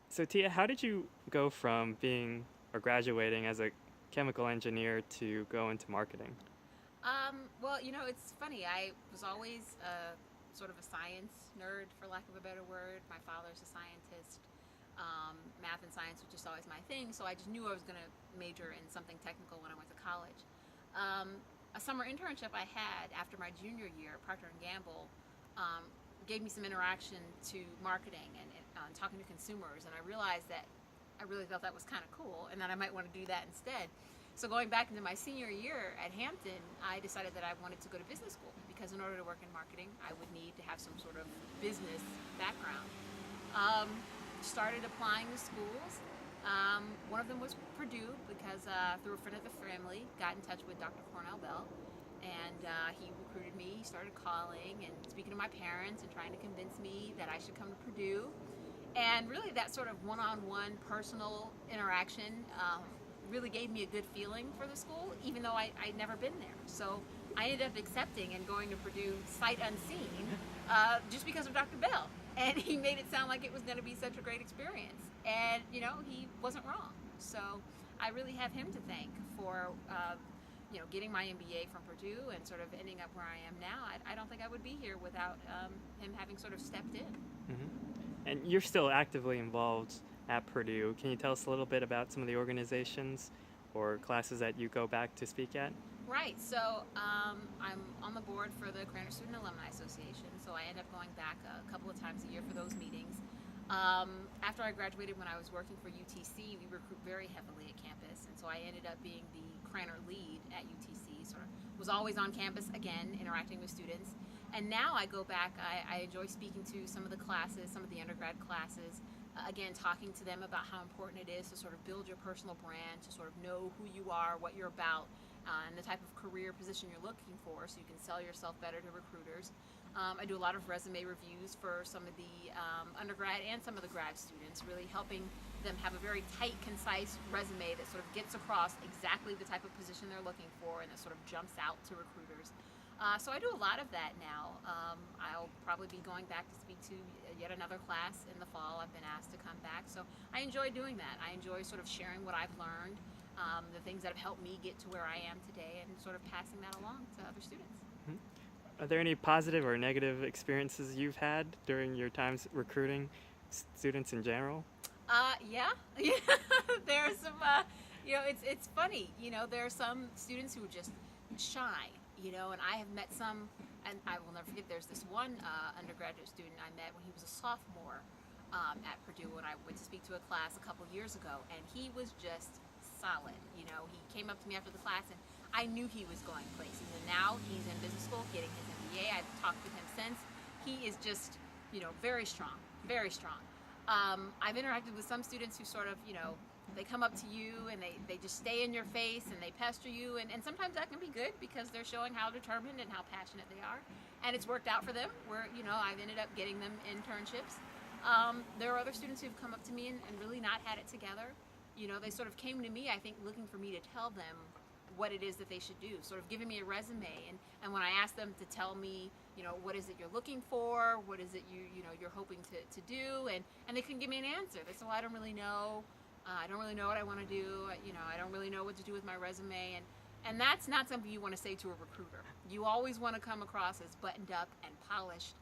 So Tia, how did you go from being or graduating as a chemical engineer to go into marketing? Well, it's funny. I was always sort of a science nerd, for lack of a better word. My father's a scientist. Math and science was just always my thing, so I just knew I was going to major in something technical when I went to college. A summer internship I had after my junior year, Procter and Gamble, um, gave me some interaction to marketing and talking to consumers, and I realized that I really thought that was kind of cool, and that I might want to do that instead. So going back into my senior year at Hampton, I decided that I wanted to go to business school because in order to work in marketing, I would need to have some sort of business background. Um, Started applying to schools. One of them was Purdue because through a friend of the family, got in touch with Dr. Cornell Bell, and he recruited me. He started calling and speaking to my parents and trying to convince me that I should come to Purdue. And really, that sort of one-on-one personal interaction really gave me a good feeling for the school, even though I'd never been there. So I ended up accepting and going to Purdue sight unseen just because of Dr. Bell. And he made it sound like it was going to be such a great experience. And, he wasn't wrong. So I really have him to thank for, getting my MBA from Purdue and sort of ending up where I am now. I don't think I would be here without him having sort of stepped in. And you're still actively involved at Purdue. Can you tell us a little bit about some of the organizations or classes that you go back to speak at? Right. So I'm on the board for the Krannert Student Alumni Association. So I end up going back a couple of times a year for those meetings. After I graduated, when I was working for UTC, we recruit very heavily at campus, and so I ended up being the Krannert lead at UTC. Sort of was always on campus again, interacting with students. And now I go back. I enjoy speaking to some of the classes, some of the undergrad classes. Again, talking to them about how important it is to sort of build your personal brand, to sort of know who you are, what you're about, and the type of career position you're looking for, so you can sell yourself better to recruiters. I do a lot of resume reviews for some of the undergrad and some of the grad students, really helping them have a very tight, concise resume that sort of gets across exactly the type of position they're looking for and that sort of jumps out to recruiters. So I do a lot of that now. I'll probably be going back to speak to yet another class in the fall. I've been asked to come back. So I enjoy doing that. I enjoy sort of sharing what I've learned, the things that have helped me get to where I am today, and sort of passing that along to other students. Are there any positive or negative experiences you've had during your times recruiting students in general? Yeah, there's some. It's funny. There are some students who are just shy. And I have met some, and I will never forget. There's this one undergraduate student I met when he was a sophomore at Purdue when I went to speak to a class a couple years ago, and he was just solid. He came up to me after the class, and I knew he was going places. And now he's in business school, getting his MBA. I've talked with him since. He is just, very strong, very strong. I've interacted with some students who sort of, they come up to you and they just stay in your face and they pester you. And sometimes that can be good because they're showing how determined and how passionate they are. And it's worked out for them where, I've ended up getting them internships. There are other students who've come up to me and really not had it together. They sort of came to me, I think, looking for me to tell them what it is that they should do, sort of giving me a resume. And when I asked them to tell me, what is it you're looking for, what is it you're hoping to do, and they couldn't give me an answer. They said, well, I don't really know. I don't really know what I want to do. I don't really know what to do with my resume. And that's not something you want to say to a recruiter. You always want to come across as buttoned up and polished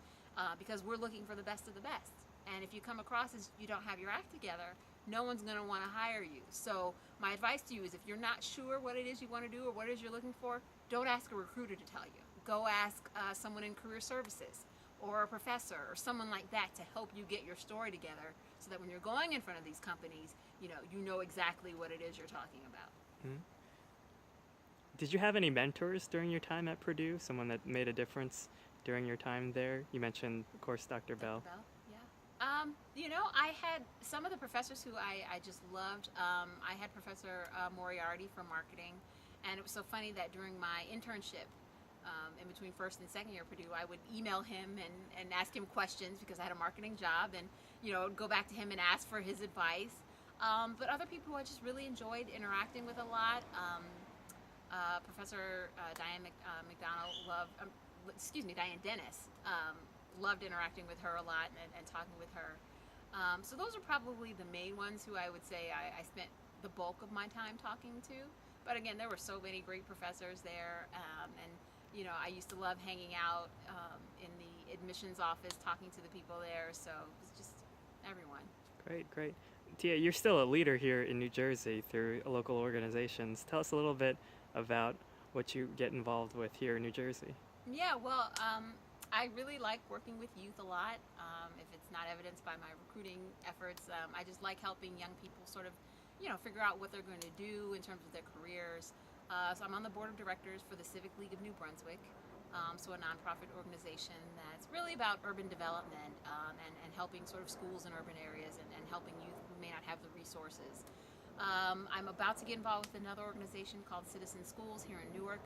because we're looking for the best of the best. And if you come across as you don't have your act together, no one's going to want to hire you. So my advice to you is if you're not sure what it is you want to do or what it is you're looking for, don't ask a recruiter to tell you. Go ask someone in career services or a professor or someone like that to help you get your story together so that when you're going in front of these companies, you know exactly what it is you're talking about. Hmm? Did you have any mentors during your time at Purdue? Someone that made a difference during your time there? You mentioned, of course, Dr. Dr. Bell. Bell, yeah. I had some of the professors who I just loved. I had Professor Moriarty from marketing, and it was so funny that during my internship, in between first and second year at Purdue, I would email him and ask him questions because I had a marketing job, and go back to him and ask for his advice. But other people who I just really enjoyed interacting with a lot. Professor Diane McDonald Diane Dennis. Loved interacting with her a lot and talking with her. So those are probably the main ones who I would say I spent the bulk of my time talking to. But again, there were so many great professors there, and I used to love hanging out in the admissions office, talking to the people there. So it was just everyone. Great, great. Tia, you're still a leader here in New Jersey through local organizations. Tell us a little bit about what you get involved with here in New Jersey. Yeah, well, I really like working with youth a lot. If it's not evidenced by my recruiting efforts, I just like helping young people sort of, figure out what they're going to do in terms of their careers. So I'm on the board of directors for the Civic League of New Brunswick, so a nonprofit organization that's really about urban development and helping sort of schools in urban areas and helping youth who may not have the resources. I'm about to get involved with another organization called Citizen Schools here in Newark.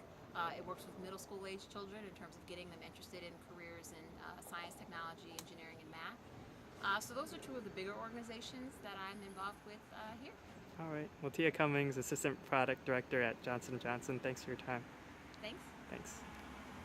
It works with middle school age children in terms of getting them interested in careers in science, technology, engineering, and math. So those are two of the bigger organizations that I'm involved with here. All right. Well, Tia Cummings, Assistant Product Director at Johnson & Johnson, thanks for your time. Thanks. Thanks.